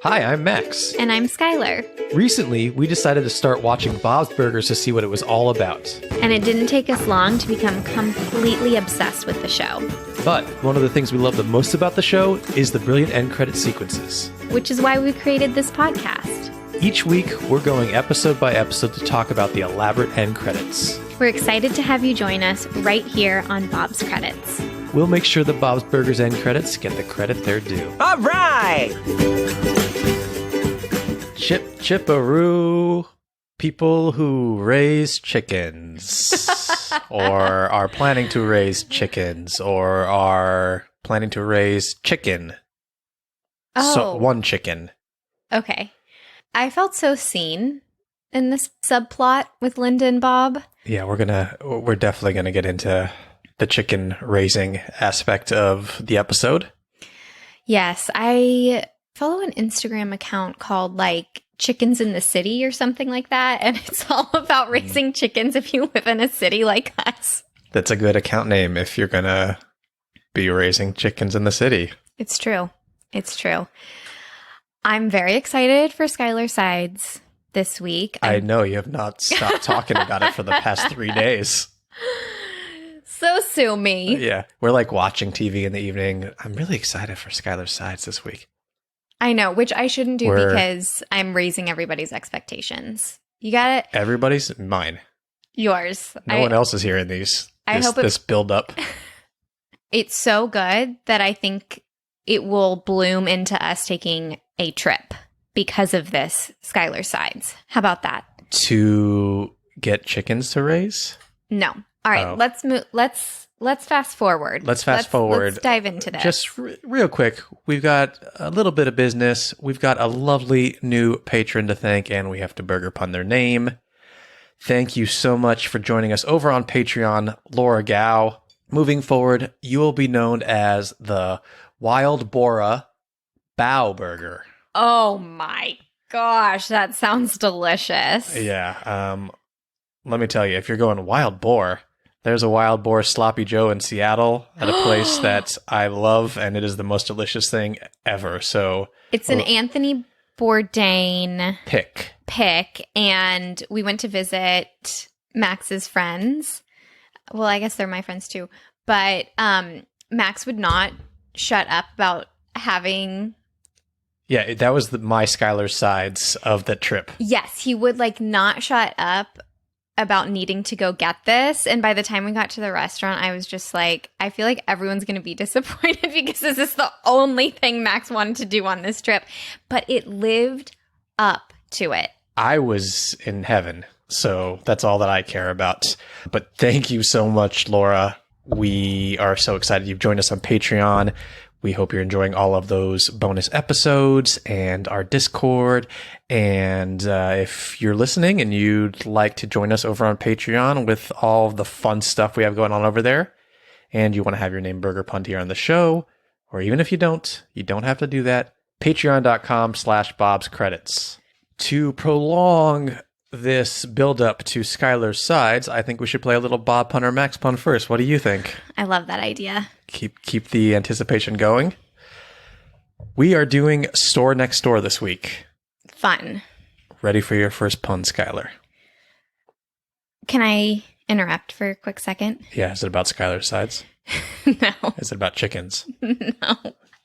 Hi, I'm Max. And I'm Skylar. Recently, we decided to start watching Bob's Burgers to see what it was all about. And it didn't take us long to become completely obsessed with the show. But one of the things we love the most about the show is the brilliant end credit sequences. Which is why we created this podcast. Each week, we're going episode by episode to talk about the elaborate end credits. We're excited to have you join us right here on Bob's Credits. We'll make sure the Bob's Burgers end credits get the credit they're due. All right! Chip chipperoo, people who raise chickens, or are planning to raise chickens, or are planning to raise chicken. Oh. So, one chicken. Okay. I felt so seen in this subplot with Linda and Bob. Yeah, we're definitely gonna get into the chicken raising aspect of the episode. Yes, I follow an Instagram account called Chickens in the City or something like that. And it's all about raising chickens if you live in a city like us. That's a good account name if you're gonna be raising chickens in the city. It's true. It's true. I'm very excited for Skylar Sides this week. I know you have not stopped talking about it for the past 3 days. So sue me. Yeah, we're watching TV in the evening. I'm really excited for Skylar's Sides this week. I know, which I shouldn't do because I'm raising everybody's expectations. You got it? Everybody's mine. Yours. No one else is hearing this build up. It's so good that I think it will bloom into us taking a trip because of this Skylar Sides. How about that? To get chickens to raise? No. All right, let's move. Let's fast forward. Let's forward. Let's dive into this. Just real quick, we've got a little bit of business. We've got a lovely new patron to thank, and we have to burger pun their name. Thank you so much for joining us over on Patreon, Laura Gao. Moving forward, you will be known as the Wild Bora Bow Burger. Oh my gosh, that sounds delicious. Yeah. Let me tell you, if you're going wild boar, there's a Wild Boar Sloppy Joe in Seattle at a place that I love, and it is the most delicious thing ever. So it's an Anthony Bourdain pick, and we went to visit Max's friends. Well, I guess they're my friends too, but Max would not shut up about having. Yeah, that was my Skylar Sides of the trip. Yes, he would not shut up about needing to go get this. And by the time we got to the restaurant, I was just I feel like everyone's going to be disappointed because this is the only thing Max wanted to do on this trip. But it lived up to it. I was in heaven. So that's all that I care about. But thank you so much, Laura. We are so excited you've joined us on Patreon. We hope you're enjoying all of those bonus episodes and our Discord. And if you're listening and you'd like to join us over on Patreon with all the fun stuff we have going on over there, and you want to have your name burger punned here on the show, or even if you don't have to do that, patreon.com/bobscredits. To prolong this build-up to Skylar's Sides, I think we should play a little Bob pun or Max pun first. What do you think? I love that idea. Keep the anticipation going. We are doing Store Next Door this week. Fun. Ready for your first pun, Skylar? Can I interrupt for a quick second? Yeah, is it about Skylar's Sides? No. Is it about chickens? No.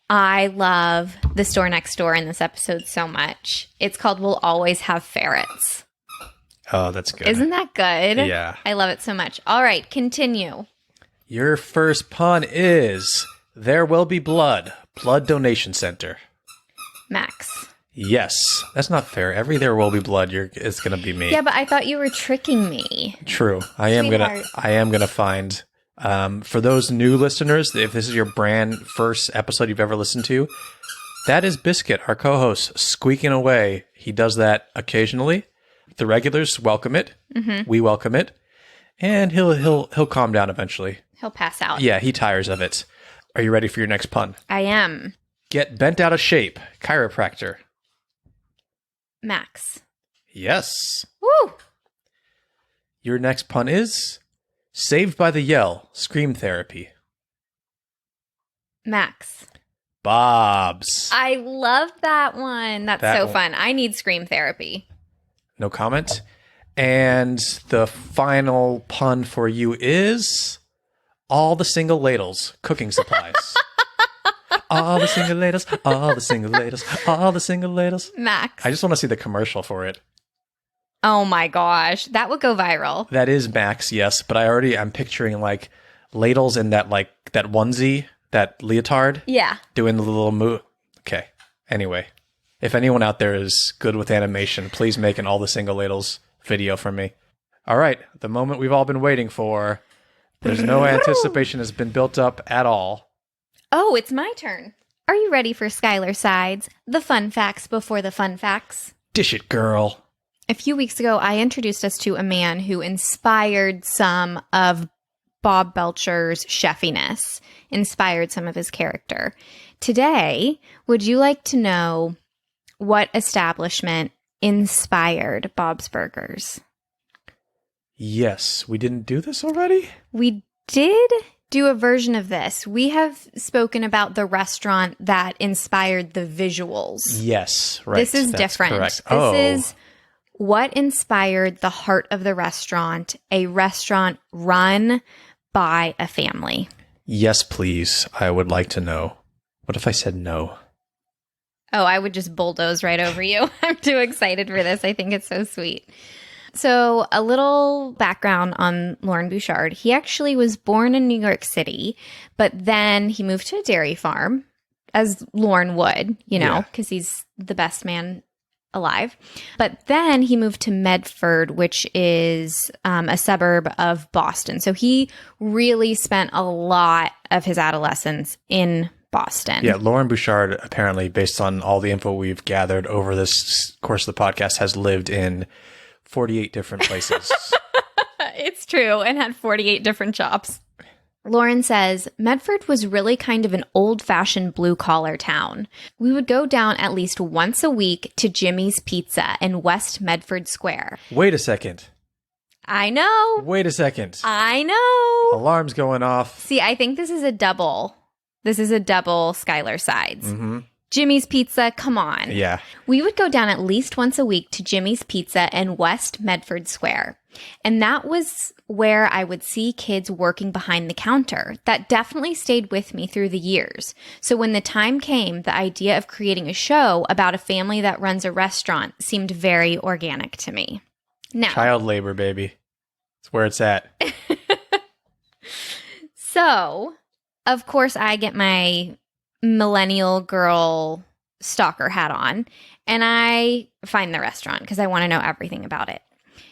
I love the Store Next Door in this episode so much. It's called We'll Always Have Ferrets. Oh, that's good. Isn't that good? Yeah. I love it so much. All right, continue. Your first pun is There Will Be Blood Donation Center. Max. Yes. That's not fair. Every There Will Be Blood it's going to be me. Yeah, but I thought you were tricking me. True. I am going to find for those new listeners, if this is your brand first episode you've ever listened to, that is Biscuit, our co-host, squeaking away. He does that occasionally. The regulars welcome it. Mm-hmm. We welcome it. And he'll calm down eventually. He'll pass out. Yeah, he tires of it. Are you ready for your next pun? I am. Get bent out of shape. Chiropractor. Max. Yes. Woo! Your next pun is Saved by the Yell. Scream therapy. Max. Bob's. I love that one. That's That so one. fun. I need scream therapy. No comment. And the final pun for you is all the single ladles, cooking supplies. All the single ladles, all the single ladles, all the single ladles. Max. I just want to see the commercial for it. Oh my gosh. That would go viral. That is Max, yes, but I'm picturing like ladles in that onesie, that leotard. Yeah. Doing the little move. Okay. Anyway, if anyone out there is good with animation, please make an all the single ladles video for me. All right, the moment we've all been waiting for. There's no anticipation has been built up at all. Oh, it's my turn. Are you ready for Skylar Sides? The fun facts before the fun facts. Dish it, girl. A few weeks ago, I introduced us to a man who inspired some of Bob Belcher's chefiness, inspired some of his character. Today, would you like to know what establishment inspired Bob's Burgers? Yes, we didn't do this already? We did do a version of this. We have spoken about the restaurant that inspired the visuals. Yes, right. This is That's different. Correct. This is what inspired the heart of the restaurant, a restaurant run by a family. Yes, please. I would like to know. What if I said no? Oh, I would just bulldoze right over you. I'm too excited for this. I think it's so sweet. So a little background on Lauren Bouchard. He actually was born in New York City, but then he moved to a dairy farm, as Lauren would, because he's the best man alive. But then he moved to Medford, which is a suburb of Boston. So he really spent a lot of his adolescence in Boston. Yeah, Lauren Bouchard, apparently, based on all the info we've gathered over this course of the podcast, has lived in 48 different places. It's true, and had 48 different jobs. Lauren says, Medford was really kind of an old-fashioned blue-collar town. We would go down at least once a week to Jimmy's Pizza in West Medford Square. Wait a second. I know. Wait a second. I know. Alarm's going off. See, I think this is a double. This is a double Skylar Sides. Mm-hmm. Jimmy's Pizza, come on. Yeah. We would go down at least once a week to Jimmy's Pizza in West Medford Square. And that was where I would see kids working behind the counter. That definitely stayed with me through the years. So when the time came, the idea of creating a show about a family that runs a restaurant seemed very organic to me. Now, Child labor, baby. It's where it's at. So, of course, I get my millennial girl stalker hat on and I find the restaurant because I want to know everything about it.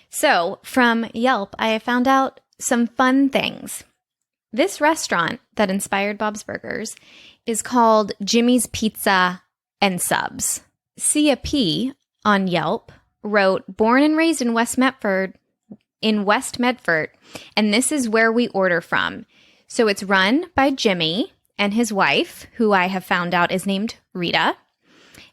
So from Yelp, I have found out some fun things. This restaurant that inspired Bob's Burgers is called Jimmy's Pizza and Subs. Cia P on Yelp wrote, born and raised in West Medford, and this is where we order from. So it's run by Jimmy and his wife, who I have found out is named Rita,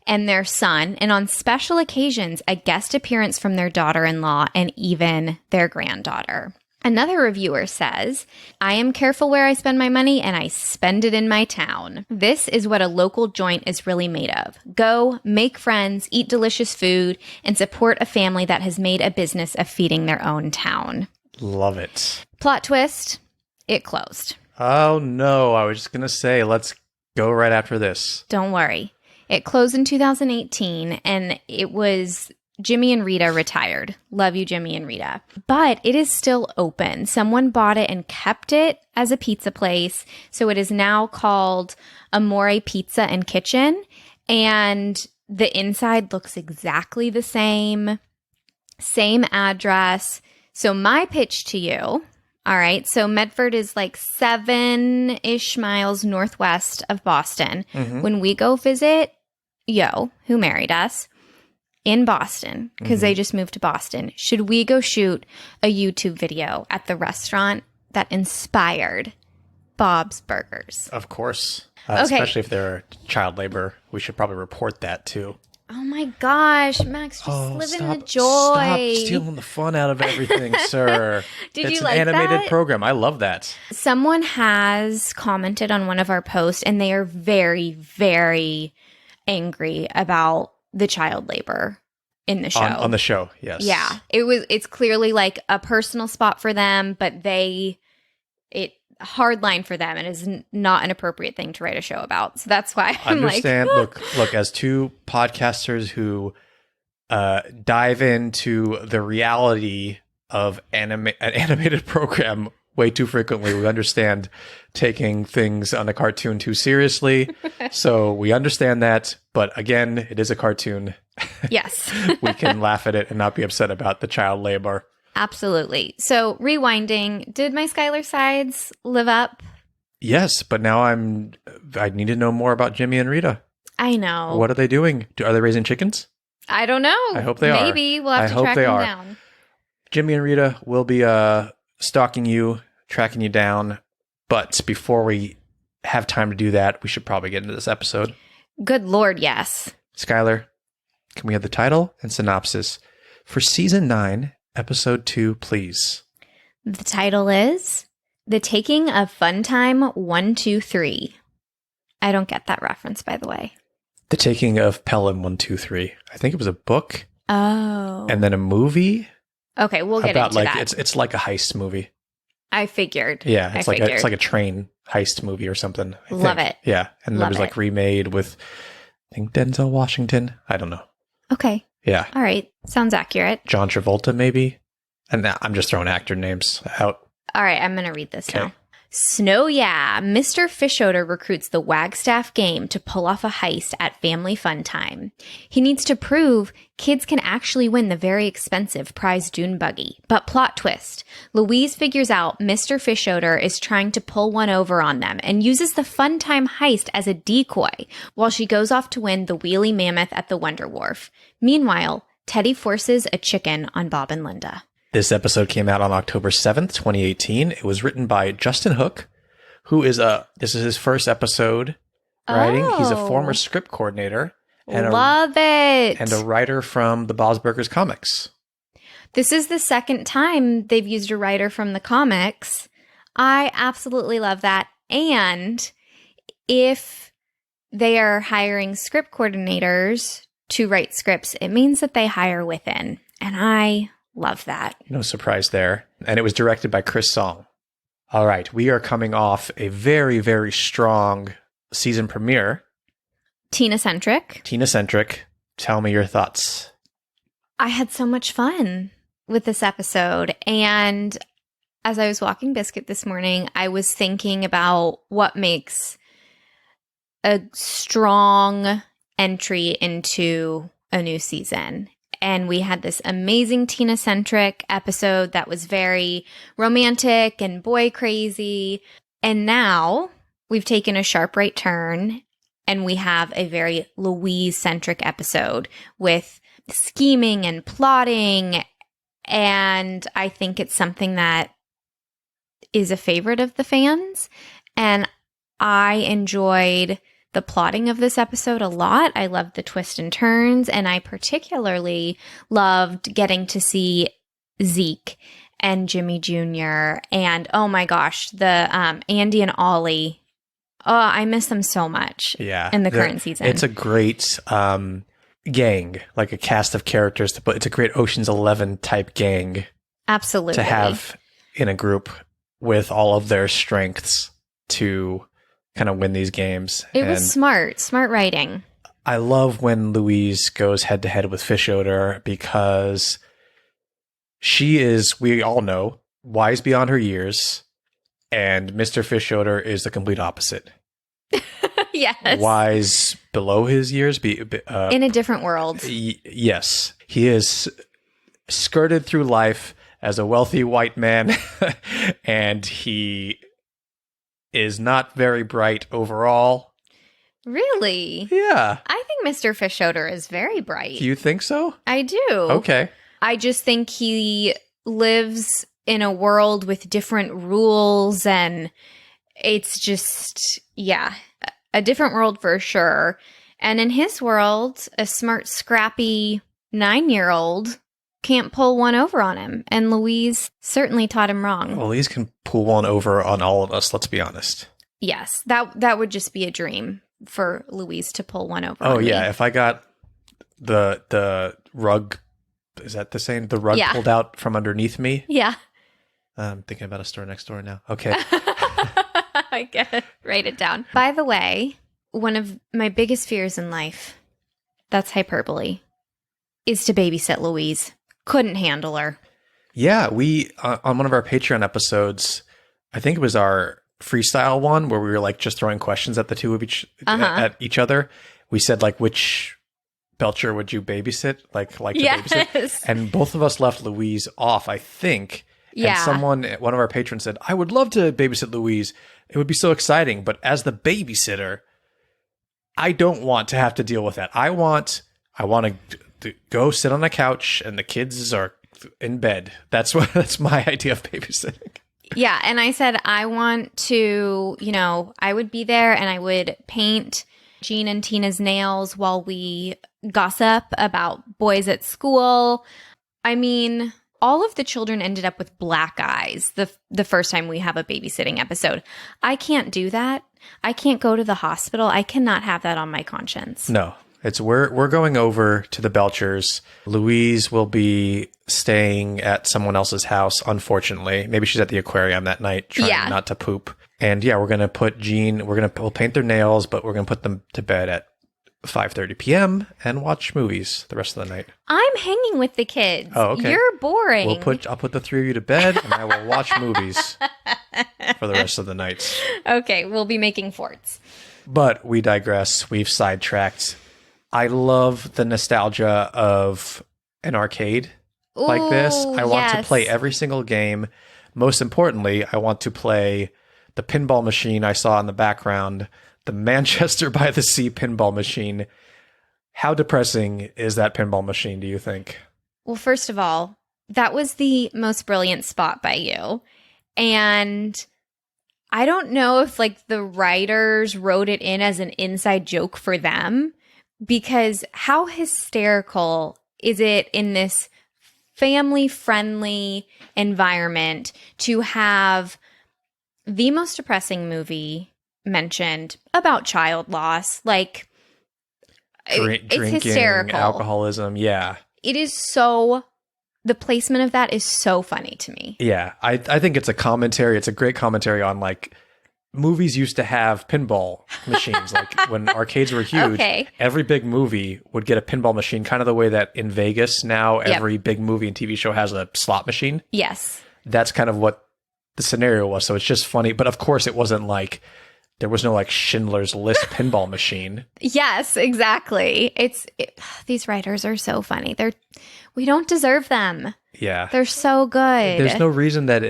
and their son, and on special occasions, a guest appearance from their daughter-in-law and even their granddaughter. Another reviewer says, I am careful where I spend my money and I spend it in my town. This is what a local joint is really made of. Go, make friends, eat delicious food, and support a family that has made a business of feeding their own town. Love it. Plot twist, it closed. Oh, no. I was just going to say, let's go right after this. Don't worry. It closed in 2018, and it was Jimmy and Rita retired. Love you, Jimmy and Rita. But it is still open. Someone bought it and kept it as a pizza place. So it is now called Amore Pizza and Kitchen. And the inside looks exactly the same. Same address. So my pitch to you... All right, so Medford is like 7-ish miles northwest of Boston. Mm-hmm. When we go visit Yo, who married us, in Boston, because they just moved to Boston, should we go shoot a YouTube video at the restaurant that inspired Bob's Burgers? Of course. Okay. Especially if they're child labor. We should probably report that too. Oh my gosh, Max, just live in the joy. Stop stealing the fun out of everything, sir. Did It's you an like animated that? program. I love that. Someone has commented on one of our posts, and they are very, very angry about the child labor in the show. On the show, yes. Yeah. It's clearly like a personal spot for them, but hard line for them, and is not an appropriate thing to write a show about. So that's why I'm Understand. like, Look, as two podcasters who dive into the reality of an animated program way too frequently, we understand taking things on a cartoon too seriously. So we understand that. But again, it is a cartoon. yes. We can laugh at it and not be upset about the child labor. Absolutely. So rewinding, did my Skylar sides live up? Yes, but now I need to know more about Jimmy and Rita. I know. What are they doing? Are they raising chickens? I don't know. I hope they are. Maybe we'll have to track them down. Jimmy and Rita will be stalking you, tracking you down. But before we have time to do that, we should probably get into this episode. Good Lord, yes. Skylar, can we have the title and synopsis for Season 9, Episode 2, please? The title is The Taking of Funtime 123. I don't get that reference, by the way. The Taking of Pelham 123. I think it was a book. Oh. And then a movie. Okay, we'll get into that. It's like a heist movie. I figured. Yeah, it's like a train heist movie or something. I Love think. it. Yeah, and Love it was like remade with, I think, Denzel Washington. I don't know. Okay. Yeah. All right. Sounds accurate. John Travolta, maybe. And now I'm just throwing actor names out. All right, I'm going to read this now. Snow Yeah! Mr. Fishoder recruits the Wagstaff gang to pull off a heist at Family Fun Time. He needs to prove kids can actually win the very expensive prize dune buggy. But plot twist, Louise figures out Mr. Fishoder is trying to pull one over on them and uses the Fun Time heist as a decoy while she goes off to win the Wheelie Mammoth at the Wonder Wharf. Meanwhile, Teddy forces a chicken on Bob and Linda. This episode came out on October 7th, 2018. It was written by Justin Hook, who is this is his first episode writing. Oh. He's a former script coordinator and Love it. And a writer from the Bob's Burgers comics. This is the second time they've used a writer from the comics. I absolutely love that. And if they are hiring script coordinators to write scripts, it means that they hire within. And I love that. No surprise there. And it was directed by Chris Song. All right. We are coming off a very, very strong season premiere. Tina-centric. Tell me your thoughts. I had so much fun with this episode. And as I was walking Biscuit this morning, I was thinking about what makes a strong entry into a new season. And we had this amazing Tina-centric episode that was very romantic and boy crazy. And now we've taken a sharp right turn and we have a very Louise-centric episode with scheming and plotting. And I think it's something that is a favorite of the fans. And I enjoyed the plotting of this episode a lot. I loved the twists and turns, and I particularly loved getting to see Zeke and Jimmy Jr. and oh my gosh, the Andy and Ollie. Oh, I miss them so much. Yeah, in the current season, it's a great gang, like a cast of characters. But it's a great Ocean's 11 type gang. Absolutely, to have in a group with all of their strengths to kind of win these games. It was smart writing. I love when Louise goes head to head with Fishoder because she is, we all know, wise beyond her years, and Mr. Fishoder is the complete opposite. Yes. Wise below his years. In a different world. Yes. He is skirted through life as a wealthy white man, and he is not very bright overall. Really? Yeah. I think Mr. Fishoder is very bright. Do you think so? I do. Okay. I just think he lives in a world with different rules, and it's just, yeah, a different world for sure. And in his world, a smart, scrappy 9-year-old can't pull one over on him. And Louise certainly taught him wrong. Well, Louise can pull one over on all of us, let's be honest. Yes, that would just be a dream for Louise to pull one over on Oh, yeah. me. If I got the rug, is that the saying? The rug pulled out from underneath me? Yeah. I'm thinking about a store next door now. Okay. I get it. Write it down. By the way, one of my biggest fears in life, that's hyperbole, is to babysit Louise. Couldn't handle her. Yeah, we, on one of our Patreon episodes, I think it was our freestyle one where we were like just throwing questions at the two of at each other. We said like, which Belcher would you babysit? Like to babysit? And both of us left Louise off, I think. Yeah. And one of our patrons said, I would love to babysit Louise. It would be so exciting. But as the babysitter, I don't want to have to deal with that. I want to go sit on a couch and the kids are in bed. That's my idea of babysitting. Yeah. And I said, I want to, I would be there and I would paint Jean and Tina's nails while we gossip about boys at school. I mean, all of the children ended up with black eyes the first time we have a babysitting episode. I can't do that. I can't go to the hospital. I cannot have that on my conscience. No, we're going over to the Belchers. Louise will be staying at someone else's house, unfortunately. Maybe she's at the aquarium that night trying not to poop. And yeah, we're going to put Jean, we'll paint their nails, but we're going to put them to bed at 5:30 p.m. and watch movies the rest of the night. I'm hanging with the kids. Oh, okay. You're boring. I'll put the three of you to bed and I will watch movies for the rest of the night. Okay, we'll be making forts. But we digress. We've sidetracked. I love the nostalgia of an arcade like this. I want to play every single game. Most importantly, I want to play the pinball machine I saw in the background, the Manchester by the Sea pinball machine. How depressing is that pinball machine, do you think? Well, first of all, that was the most brilliant spot by you. And I don't know if the writers wrote it in as an inside joke for them, because how hysterical is it in this family-friendly environment to have the most depressing movie mentioned about child loss? It's drinking, hysterical. Alcoholism, yeah. It is the placement of that is so funny to me. Yeah, I think it's a commentary. It's a great commentary on movies used to have pinball machines. When arcades were huge, every big movie would get a pinball machine, kind of the way that in Vegas now every big movie and TV show has a slot machine. Yes. That's kind of what the scenario was. So it's just funny. But of course, it wasn't there was no Schindler's List pinball machine. Yes, exactly. These writers are so funny. We don't deserve them. Yeah. They're so good. There's no reason that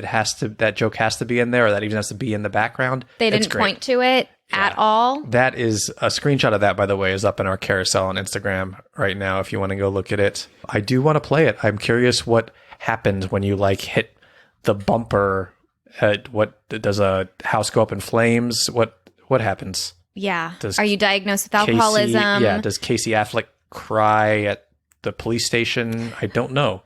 that joke has to be in there or that even has to be in the background. They didn't point to it at all. That is a screenshot of that, by the way, is up in our carousel on Instagram right now if you want to go look at it. I do want to play it. I'm curious what happens when you hit the bumper. What does a house go up in flames? What happens? Yeah. Are you diagnosed with alcoholism? Does Casey Affleck cry at the police station? I don't know.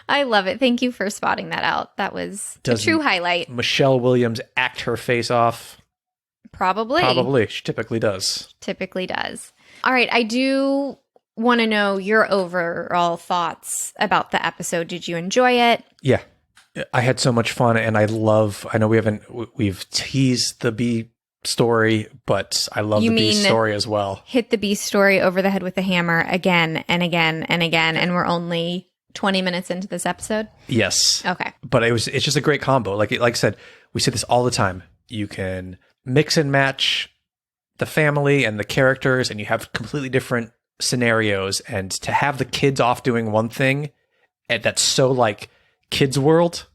I love it. Thank you for spotting that out. That was a true highlight. Michelle Williams act her face off? Probably. She typically does. All right. I do want to know your overall thoughts about the episode. Did you enjoy it? Yeah. I had so much fun, and I know we've teased the B story, but I love the B story as well. Hit the B story over the head with a hammer again and again and again, and we're only 20 minutes into this episode? Yes. Okay. But it's just a great combo. Like I said, we say this all the time. You can mix and match the family and the characters, and you have completely different scenarios, and to have the kids off doing one thing, and that's so kids world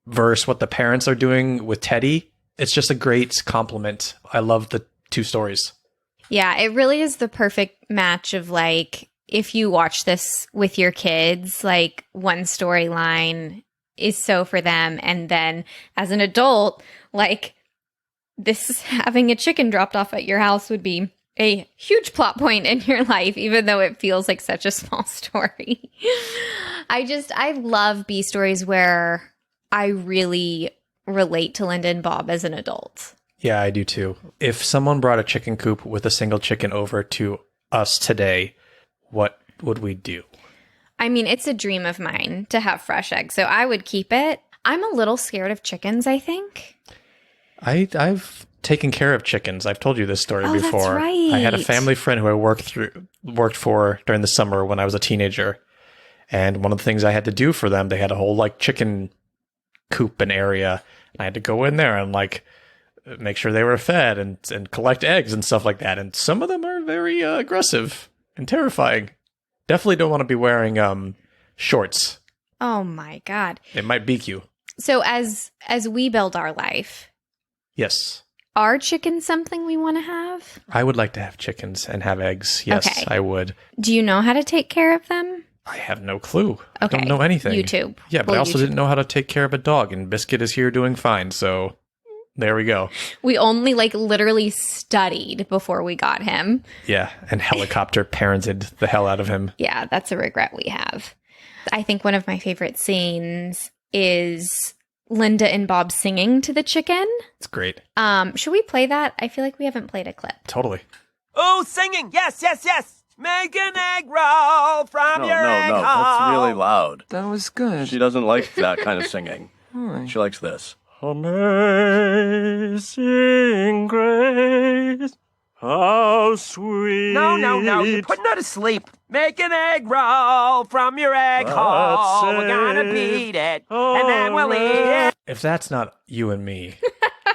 versus what the parents are doing with Teddy. It's just a great compliment. I love the two stories. Yeah, it really is the perfect match of if you watch this with your kids, one storyline is so for them. And then as an adult, this having a chicken dropped off at your house would be a huge plot point in your life, even though it feels like such a small story. I love B stories where I really relate to Linda and Bob as an adult. Yeah, I do too. If someone brought a chicken coop with a single chicken over to us today, what would we do? I mean, it's a dream of mine to have fresh eggs, so I would keep it. I'm a little scared of chickens, I think. I've taken care of chickens. I've told you this story before. That's right. I had a family friend who I worked for during the summer when I was a teenager. And one of the things I had to do for them, they had a whole like chicken coop and area. And I had to go in there and like make sure they were fed and collect eggs and stuff like that. And some of them are very aggressive and terrifying. Definitely don't want to be wearing shorts. Oh my God. It might beak you. So as we build our life, yes. Are chickens something we want to have? I would like to have chickens and have eggs. Yes, okay. I would. Do you know how to take care of them? I have no clue. Okay. I don't know anything. YouTube. Yeah, but I also didn't know how to take care of a dog, and Biscuit is here doing fine, so there we go. We only literally studied before we got him. Yeah, and helicopter parented the hell out of him. Yeah, that's a regret we have. I think one of my favorite scenes is Linda and Bob singing to the chicken. It's great. Should we play that? I feel like we haven't played a clip. Totally. Oh, singing! Yes, yes, yes! Make an egg roll from your egg No, hole. that's really loud. That was good. She doesn't like that kind of singing. Why? She likes this. Amazing grace, how sweet. No, you're putting her to sleep. Make an egg roll from your egg hole. We're gonna beat it, and then we'll eat it. If that's not you and me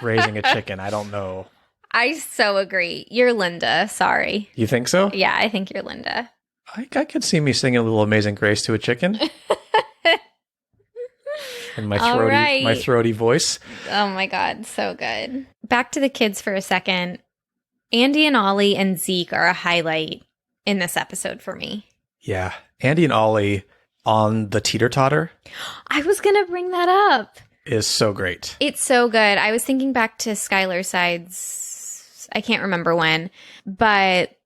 raising a chicken, I don't know. I so agree. You're Linda. Sorry. You think so? Yeah, I think you're Linda. I could see me singing a little Amazing Grace to a chicken. In my throaty voice. Oh my God, so good. Back to the kids for a second. Andy and Ollie and Zeke are a highlight in this episode for me. Yeah. Andy and Ollie on the teeter-totter. I was going to bring that up. Is so great. It's so good. I was thinking back to Skylar Sides, I can't remember when, but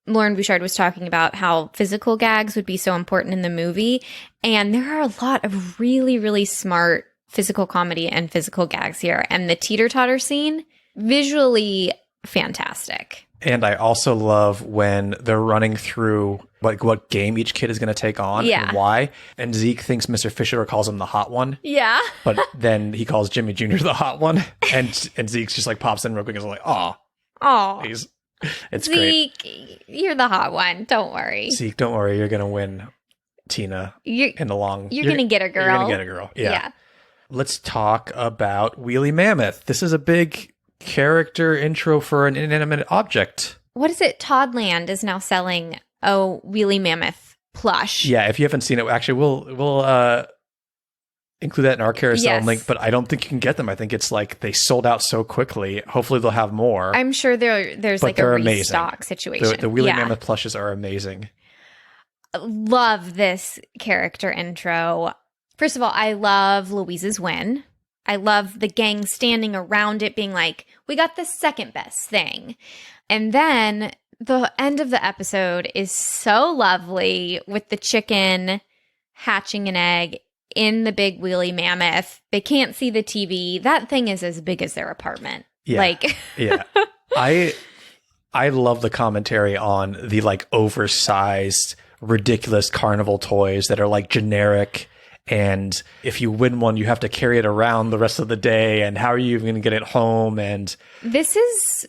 Lauren Bouchard was talking about how physical gags would be so important in the movie. And there are a lot of really, really smart physical comedy and physical gags here. And the teeter-totter scene, visually fantastic. And I also love when they're running through what game each kid is going to take on and why. And Zeke thinks Mr. Fisher calls him the hot one. Yeah. But then he calls Jimmy Jr. the hot one. And Zeke's just like pops in real quick and is like, aw. Oh. It's Zeke, great. You're the hot one. Don't worry. Zeke, don't worry. You're going to win Tina in the long. You're going to get a girl. You're going to get a girl. Yeah. Let's talk about Wheelie Mammoth. This is a big character intro for an inanimate object. What is it? Toddland is now selling a Wheelie Mammoth plush. Yeah, if you haven't seen it, actually, we'll include that in our carousel link, but I don't think you can get them. I think it's like they sold out so quickly. Hopefully they'll have more. I'm sure there's like a restock situation. The Wheelie Mammoth plushes are amazing. Love this character intro. First of all, I love Louise's win. I love the gang standing around it being like, we got the second best thing. And then the end of the episode is so lovely with the chicken hatching an egg in the big Wheelie Mammoth. They can't see the TV. That thing is as big as their apartment. Yeah. Yeah. I love the commentary on the like oversized, ridiculous carnival toys that are like generic. And if you win one, you have to carry it around the rest of the day. And how are you even going to get it home? And this is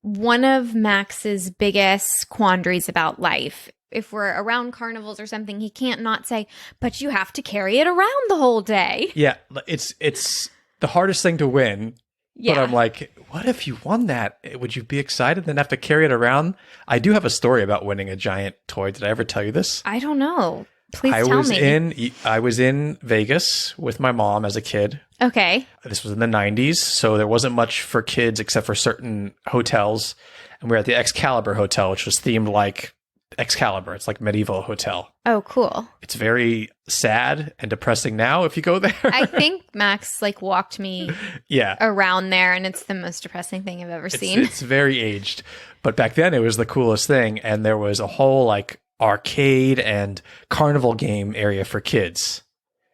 one of Max's biggest quandaries about life. If we're around carnivals or something, he can't not say, but you have to carry it around the whole day. Yeah, it's the hardest thing to win. Yeah. But I'm like, what if you won that? Would you be excited then have to carry it around? I do have a story about winning a giant toy. Did I ever tell you this? I don't know. Please tell me. I was in Vegas with my mom as a kid. Okay. This was in the 90s, so there wasn't much for kids except for certain hotels. And we were at the Excalibur Hotel, which was themed like Excalibur. It's like medieval hotel. Oh, cool. It's very sad and depressing now if you go there. I think Max like walked me yeah. around there, and it's the most depressing thing I've ever seen. It's very aged. But back then it was the coolest thing. And there was a whole like arcade and carnival game area for kids.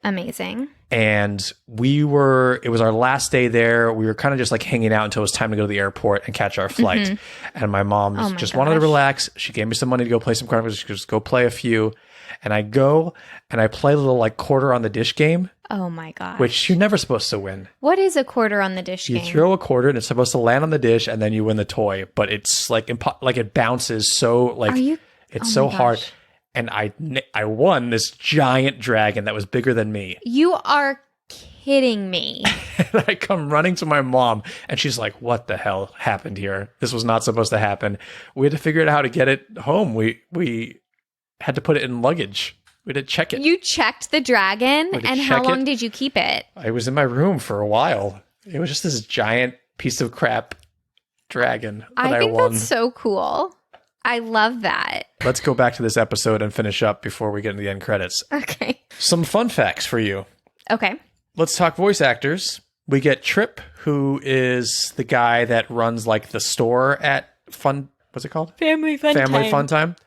Amazing. And it was our last day there. We were kind of just like hanging out until it was time to go to the airport and catch our flight. And my mom wanted to relax. She gave me some money to go play some carnivals. She could just go play a few. And I go and I play a little like quarter on the dish game. Oh my gosh. Which you're never supposed to win. What is a quarter on the dish You game? throw a quarter and it's supposed to land on the dish and then you win the toy. But it's like, like it bounces so like, it's so hard. And I won this giant dragon that was bigger than me. You are kidding me. And I come running to my mom, and she's like, what the hell happened here? This was not supposed to happen. We had to figure out how to get it home. We had to put it in luggage. We had to check it. You checked the dragon? And how long did you keep it? I was in my room for a while. It was just this giant piece of crap dragon that I won. That's so cool. I love that. Let's go back to this episode and finish up before we get into the end credits. Okay. Some fun facts for you. Okay. Let's talk voice actors. We get Trip, who is the guy that runs like the store at what's it called? Family Funtime.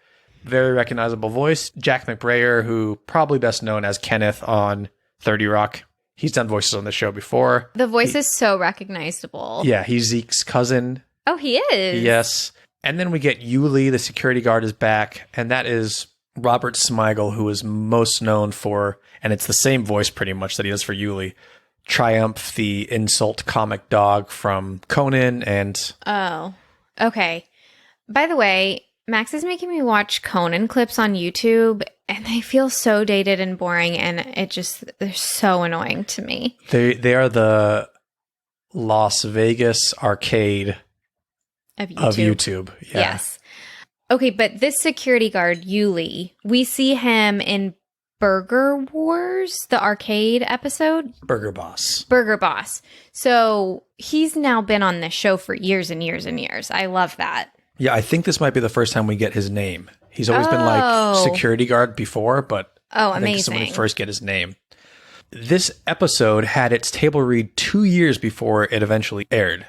Very recognizable voice. Jack McBrayer, who probably best known as Kenneth on 30 Rock. He's done voices on the show before. The voice is so recognizable. Yeah, he's Zeke's cousin. Oh, he is? Yes. And then we get Yuli, the security guard, is back. And that is Robert Smigel, who is most known for, and it's the same voice pretty much that he does for Yuli, Triumph, the insult comic dog from Conan. And oh, okay. By the way, Max is making me watch Conan clips on YouTube, and they feel so dated and boring, and they're so annoying to me. They are the Las Vegas arcade of YouTube. Yeah. Yes. Okay, but this security guard, Yuli, we see him in Burger Wars, the arcade episode. Burger Boss. So he's now been on this show for years and years and years. I love that. Yeah, I think this might be the first time we get his name. He's always been like security guard before, but I think this is when we first get his name. This episode had its table read 2 years before it eventually aired.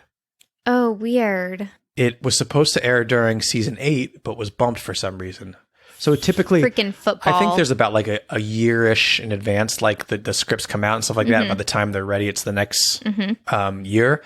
Oh, weird. It was supposed to air during season 8, but was bumped for some reason. So typically, freaking football. I think there's about like a year-ish in advance, like the scripts come out and stuff like that. By the time they're ready, it's the next year.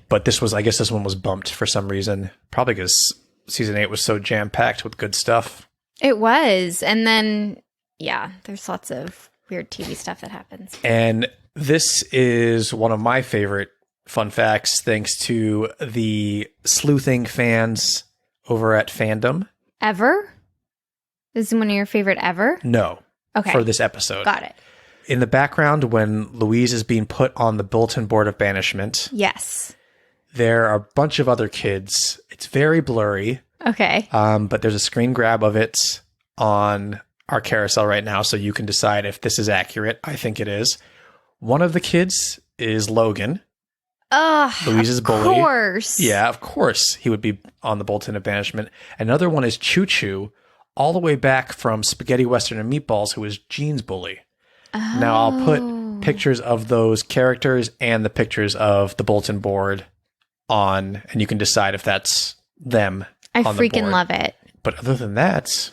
But I guess this one was bumped for some reason. Probably because season 8 was so jam-packed with good stuff. It was. And then, yeah, there's lots of weird TV stuff that happens. And this is one of my favorite fun facts, thanks to the sleuthing fans over at Fandom. Ever? This is one of your favorite ever? No. Okay. For this episode. Got it. In the background, when Louise is being put on the bulletin board of banishment. Yes. There are a bunch of other kids. It's very blurry. Okay. But there's a screen grab of it on our carousel right now, so you can decide if this is accurate. I think it is. One of the kids is Logan. Louise's bully. Of course. Yeah, of course he would be on the bulletin of banishment. Another one is Choo Choo, all the way back from Spaghetti Western and Meatballs, who is Gene's bully. Oh. Now I'll put pictures of those characters and the pictures of the bulletin board on, and you can decide if that's them. I freaking love it. But other than that,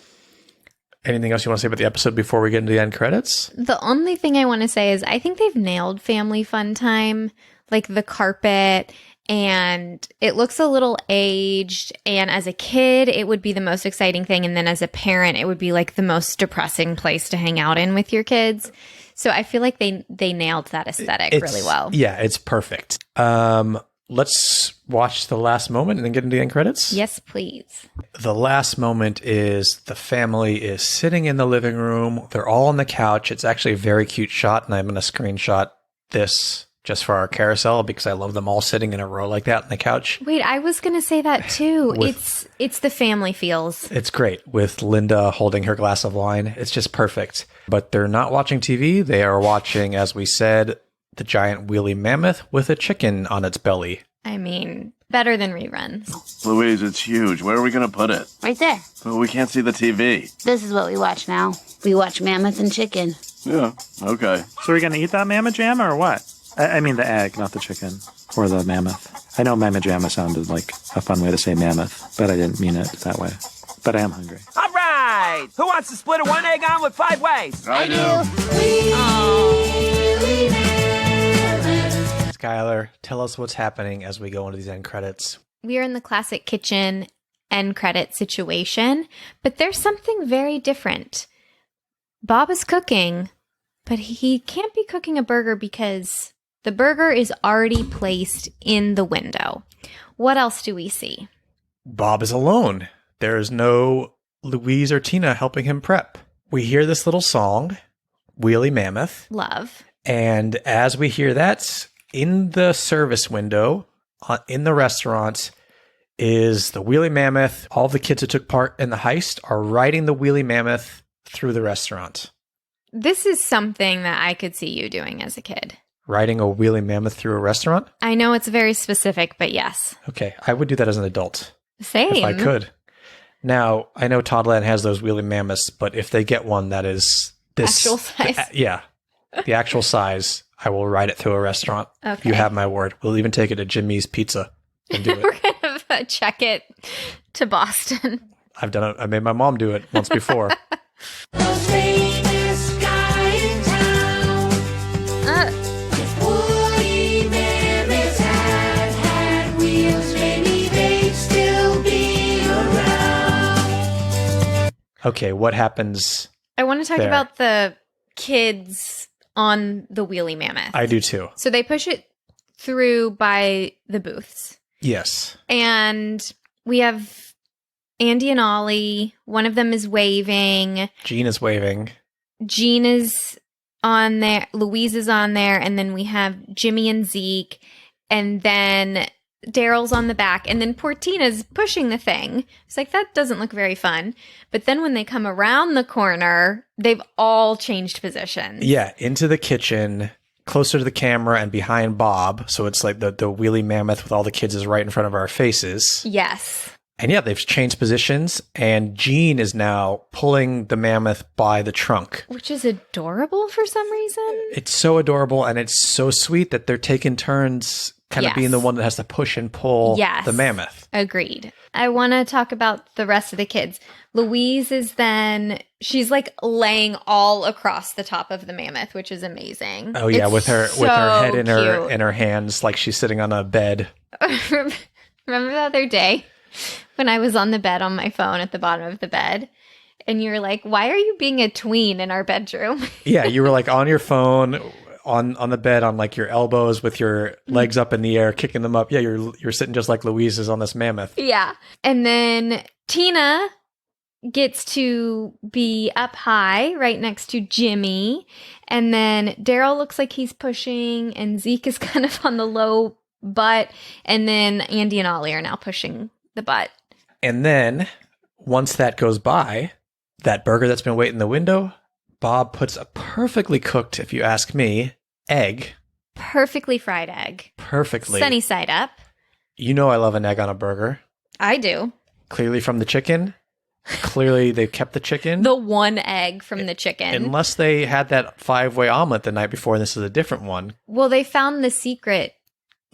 anything else you want to say about the episode before we get into the end credits? The only thing I want to say is I think they've nailed Family Fun Time. Like the carpet, and it looks a little aged, and as a kid it would be the most exciting thing, and then as a parent it would be like the most depressing place to hang out in with your kids. So I feel like they nailed that aesthetic really well. Yeah, it's perfect. Let's watch the last moment and then get into the end credits. Yes, please. The last moment is the family is sitting in the living room. They're all on the couch. It's actually a very cute shot, and I'm going to screenshot this just for our carousel because I love them all sitting in a row like that on the couch. Wait, I was going to say that too. It's the family feels. It's great with Linda holding her glass of wine. It's just perfect. But they're not watching TV. They are watching, as we said, the giant Wheelie Mammoth with a chicken on its belly. I mean, better than reruns. Louise, it's huge. Where are we going to put it? Right there. Well, we can't see the TV. This is what we watch now. We watch Mammoth and Chicken. Yeah, okay. So are we going to eat that mammoth jamma or what? I mean the egg, not the chicken. Or the mammoth. I know mammoth jamma sounded like a fun way to say mammoth, but I didn't mean it that way. But I am hungry. All right. Who wants to split a 1 egg omelet 5 ways? I do. Skylar, tell us what's happening as we go into these end credits. We are in the classic kitchen end credit situation, but there's something very different. Bob is cooking, but he can't be cooking a burger because the burger is already placed in the window. What else do we see? Bob is alone. There is no Louise or Tina helping him prep. We hear this little song, Wheelie Mammoth. Love. And as we hear that, in the service window, in the restaurant, is the Wheelie Mammoth. All the kids who took part in the heist are riding the Wheelie Mammoth through the restaurant. This is something that I could see you doing as a kid. Riding a Wheelie Mammoth through a restaurant? I know it's very specific, but yes. Okay, I would do that as an adult. Same. If I could. Now, I know Toddland has those Wheelie Mammoths, but if they get one that is this... Actual size. The actual size, I will ride it through a restaurant. Okay. You have my word. We'll even take it to Jimmy's Pizza and do it. We're going to check it to Boston. I've done it. I made my mom do it once before. Okay, what happens? I want to talk there? about the kids on the Wheelie Mammoth. I do too. So they push it through by the booths. Yes. And we have Andy and Ollie. One of them is waving. Jean is waving. Jean is on there. Louise is on there. And then we have Jimmy and Zeke. And then Daryl's on the back. And then poor Tina's pushing the thing. It's like, that doesn't look very fun. But then when they come around the corner, they've all changed positions. Yeah, into the kitchen, closer to the camera and behind Bob. So it's like the Wheelie Mammoth with all the kids is right in front of our faces. Yes. And yeah, they've changed positions. And Jean is now pulling the mammoth by the trunk. Which is adorable for some reason. It's so adorable and it's so sweet that they're taking turns kind of Yes. being the one that has to push and pull Yes. the mammoth. Agreed. I want to talk about the rest of the kids. Louise is then, she's like laying all across the top of the mammoth, which is amazing. Oh yeah, It's with her so head in cute. her hands like she's sitting on a bed. Remember the other day when I was on the bed on my phone at the bottom of the bed? And you were like, why are you being a tween in our bedroom? Yeah, you were like on your phone on the bed on like your elbows with your legs up in the air, kicking them up. Yeah, you're sitting just like Louise is on this mammoth. Yeah. And then Tina gets to be up high right next to Jimmy. And then Daryl looks like he's pushing and Zeke is kind of on the low butt. And then Andy and Ollie are now pushing the butt. And then once that goes by, that burger that's been waiting in the window, Bob puts a perfectly cooked, if you ask me, egg. Perfectly fried egg. Perfectly. Sunny side up. You know I love an egg on a burger. I do. Clearly from the chicken. Clearly they've kept the chicken. The one egg from the chicken. Unless they had that 5-way omelet the night before and this is a different one. Well, they found the secret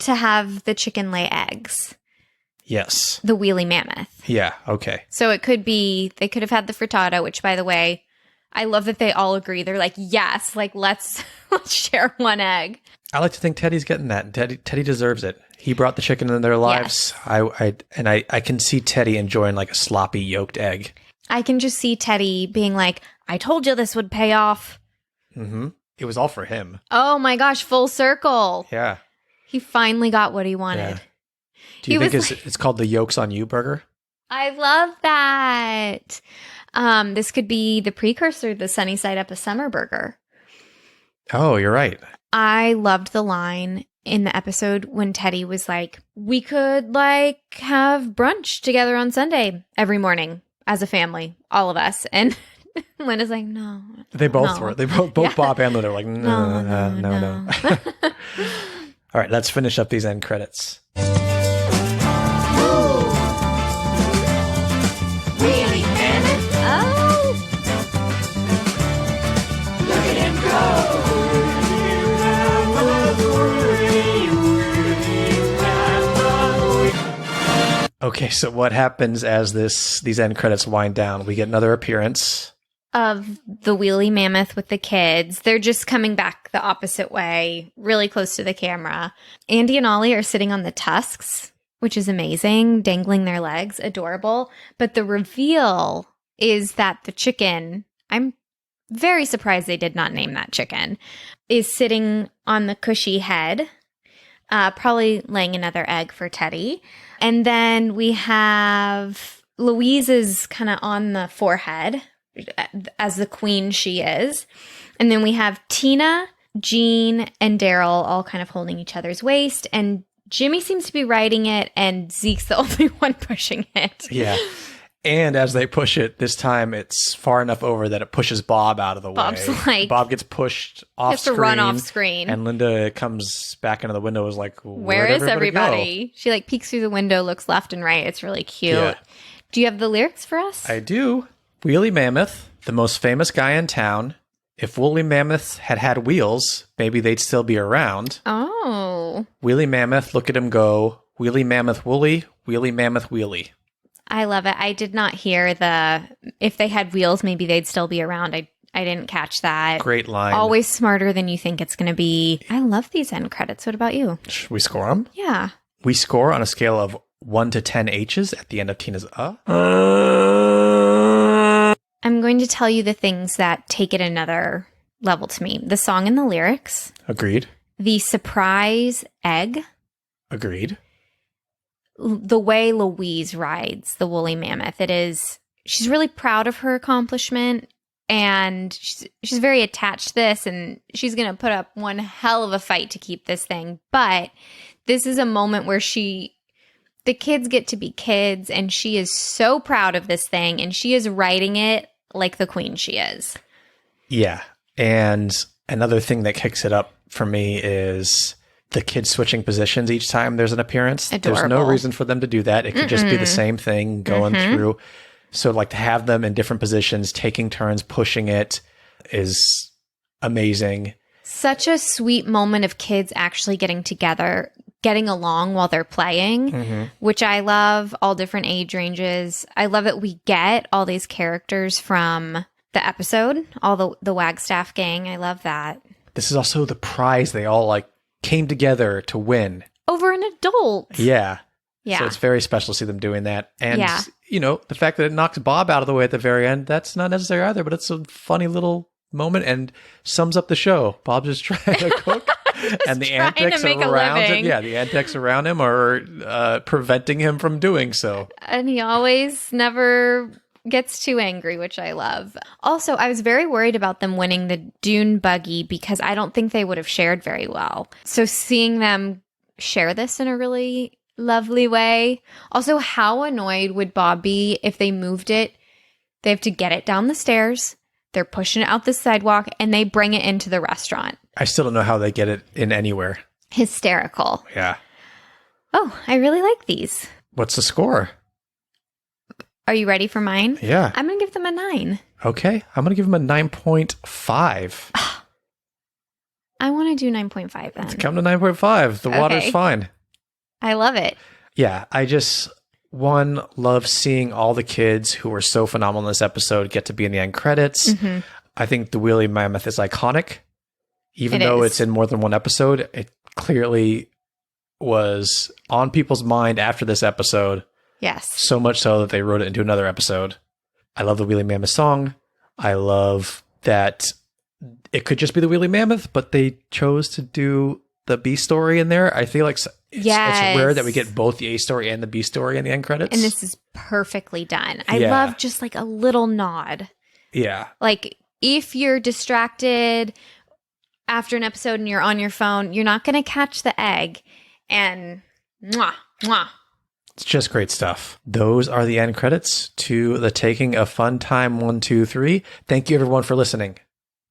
to have the chicken lay eggs. Yes. The Wheelie Mammoth. Yeah, okay. So it could be, they could have had the frittata, which by the way, I love that they all agree. They're like, yes, like let's share one egg. I like to think Teddy's getting that. Teddy deserves it. He brought the chicken in their lives. Yes. I can see Teddy enjoying like a sloppy yolked egg. I can just see Teddy being like, I told you this would pay off. Mm-hmm. It was all for him. Oh my gosh, full circle. Yeah. He finally got what he wanted. Yeah. Do you He think was it's called the Yolks on You burger? I love that. This could be the precursor to the Sunny Side Up a Summer Burger. Oh, you're right. I loved the line in the episode when Teddy was like, we could like have brunch together on Sunday every morning as a family, all of us. And Linda's like, no. They both no. were. They both Yeah. Bob and Linda were like, no. No. All right, let's finish up these end credits. Okay, so what happens as these end credits wind down? We get another appearance. Of the Wheelie Mammoth with the kids. They're just coming back the opposite way, really close to the camera. Andy and Ollie are sitting on the tusks, which is amazing, dangling their legs, adorable. But the reveal is that the chicken, I'm very surprised they did not name that chicken, is sitting on the cushy head, probably laying another egg for Teddy. And then we have Louise is kind of on the forehead as the queen she is. And then we have Tina, Jean, and Daryl all kind of holding each other's waist. And Jimmy seems to be riding it, and Zeke's the only one pushing it. Yeah. And as they push it, this time it's far enough over that it pushes Bob out of the Bob's way. like- Bob gets pushed off Has screen. to run off screen. And Linda comes back into the window, is like, Where "Where'd is everybody? go?" She like peeks through the window, looks left and right. It's really cute. Yeah. Do you have the lyrics for us? I do. Wheelie Mammoth, the most famous guy in town. If woolly mammoths had had wheels, maybe they'd still be around. Oh, Wheelie Mammoth, look at him go. Wheelie Mammoth woolly, Wheelie Mammoth wheelie. I love it. I did not hear the if they had wheels, maybe they'd still be around. I didn't catch that. Great line. Always smarter than you think it's going to be. I love these end credits. What about you? Should we score them? Yeah. We score on a scale of 1 to 10 H's at the end of Tina's I'm going to tell you the things that take it another level to me. The song and the lyrics, Agreed. the surprise egg, Agreed. the way Louise rides the woolly mammoth. She's really proud of her accomplishment, and she's very attached to this, and she's going to put up one hell of a fight to keep this thing. But this is a moment where the kids get to be kids, and she is so proud of this thing, and she is riding it like the queen she is. Yeah. And another thing that kicks it up for me is the kids switching positions each time there's an appearance. Adorable. There's no reason for them to do that. It could just be the same thing going through. So like to have them in different positions, taking turns, pushing it is amazing. Such a sweet moment of kids actually getting together, getting along while they're playing, which I love. All different age ranges. I love it. We get all these characters from the episode, all the Wagstaff gang. I love that. This is also the prize they all like came together to win. Over an adult. Yeah. Yeah. So it's very special to see them doing that. And, Yeah. you know, the fact that it knocks Bob out of the way at the very end, that's not necessary either, but it's a funny little moment and sums up the show. Bob's just trying to cook. And the trying to antics make a around him, living. yeah, the antics around him are preventing him from doing so. And he always never gets too angry, which I love. Also, I was very worried about them winning the dune buggy because I don't think they would have shared very well. So seeing them share this in a really lovely way. Also, how annoyed would Bob be if they moved it? They have to get it down the stairs. They're pushing it out the sidewalk and they bring it into the restaurant. I still don't know how they get it in anywhere. Hysterical. Yeah. Oh, I really like these. What's the score? Are you ready for mine? Yeah. I'm going to give them a 9. Okay. I'm going to give him a 9.5. I want to do 9.5 then. Come to 9.5. The water's Okay. fine. I love it. Yeah. I just, love seeing all the kids who were so phenomenal in this episode get to be in the end credits. I think the Wheelie Mammoth is iconic. Even It though is. it's in more than one episode, it clearly was on people's mind after this episode. Yes. So much so that they wrote it into another episode. I love the Wheelie Mammoth song. I love that it could just be the Wheelie Mammoth, but they chose to do the B story in there. I feel like it's rare that we get both the A story and the B story in the end credits. And this is perfectly done. I Yeah. love just like a little nod. yeah. Like if you're distracted after an episode and you're on your phone, you're not going to catch the egg. And mwah, mwah. It's just great stuff. Those are the end credits to the Taking of Funtime 1, 2, 3. Thank you everyone for listening.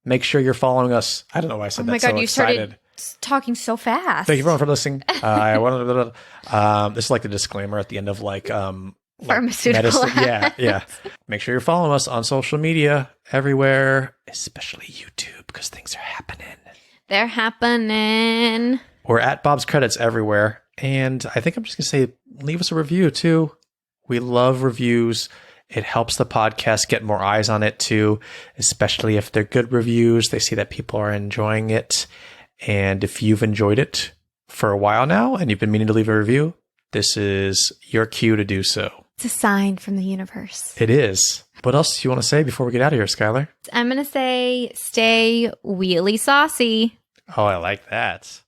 Make sure you're following us. I don't know why I said Oh that my so God, you excited. started talking so fast. Thank you everyone for listening. I wanted this is like the disclaimer at the end of like Pharmaceutical medicine. ads. Yeah. Make sure you're following us on social media everywhere, especially YouTube because things are happening. They're happening. We're at Bob's Credits everywhere. And I think I'm just going to say, leave us a review too. We love reviews. It helps the podcast get more eyes on it too, especially if they're good reviews. They see that people are enjoying it. And if you've enjoyed it for a while now and you've been meaning to leave a review, this is your cue to do so. It's a sign from the universe. It is. What else do you want to say before we get out of here, Skylar? I'm going to say stay wheelie saucy. Oh, I like that.